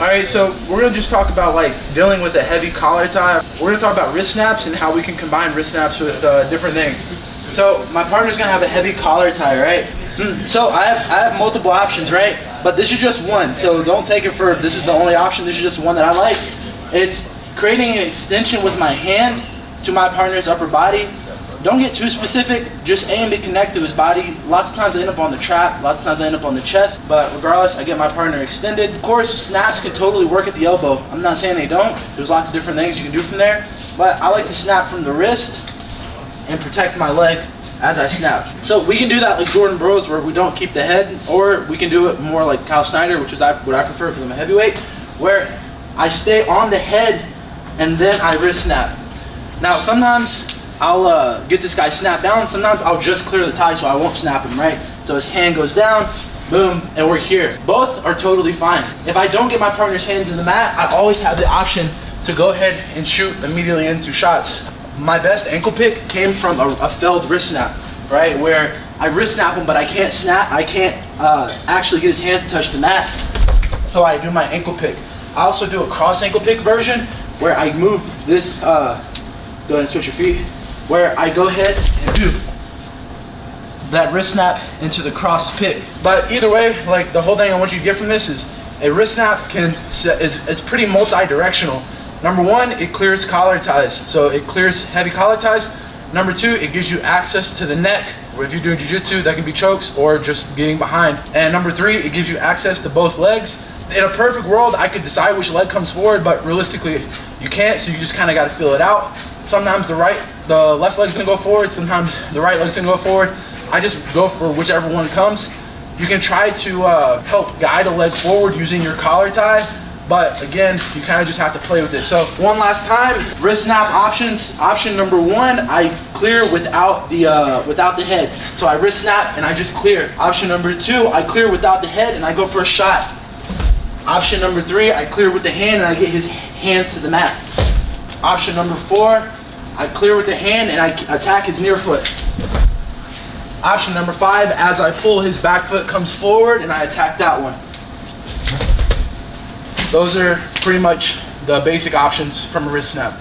All right, so we're gonna just talk about like dealing with a heavy collar tie. We're gonna talk about wrist snaps and how we can combine wrist snaps with different things. So my partner's gonna have a heavy collar tie, right? So I have multiple options, right? But this is just one, so don't take it for this is the only option. This is just one that I like. It's creating an extension with my hand to my partner's upper body. Don't get too specific, just aim to connect to his body. Lots of times I end up on the trap, lots of times I end up on the chest, but regardless, I get my partner extended. Of course, snaps can totally work at the elbow. I'm not saying they don't. There's lots of different things you can do from there, but I like to snap from the wrist and protect my leg as I snap. So we can do that like Jordan Bros, where we don't keep the head, or we can do it more like Kyle Snyder, which is what I prefer because I'm a heavyweight, where I stay on the head and then I wrist snap. Now sometimes I'll get this guy snapped down. Sometimes I'll just clear the tie so I won't snap him, right? So his hand goes down, boom, and we're here. Both are totally fine. If I don't get my partner's hands in the mat, I always have the option to go ahead and shoot immediately into shots. My best ankle pick came from a failed wrist snap, right? Where I wrist snap him, but I can't snap. I can't actually get his hands to touch the mat. So I do my ankle pick. I also do a cross ankle pick version where I move this, go ahead and switch your feet, where I go ahead and do that wrist snap into the cross pick. But either way, like the whole thing I want you to get from this is a wrist snap is pretty multi-directional. Number one, it clears collar ties. So it clears heavy collar ties. Number two, it gives you access to the neck, where if you're doing jiu-jitsu, that can be chokes or just getting behind. And number three, it gives you access to both legs. In a perfect world, I could decide which leg comes forward, but realistically, you can't, so you just kind of got to feel it out. Sometimes the left leg's gonna go forward, sometimes the right leg's gonna go forward. I just go for whichever one comes. You can try to help guide a leg forward using your collar tie, but again, you kind of just have to play with it. So one last time, wrist snap options. Option number one, I clear without the head. So I wrist snap and I just clear. Option number two, I clear without the head and I go for a shot. Option number three, I clear with the hand and I get his hands to the mat. Option number four, I clear with the hand and I attack his near foot. Option number five, as I pull, his back foot comes forward and I attack that one. Those are pretty much the basic options from a wrist snap.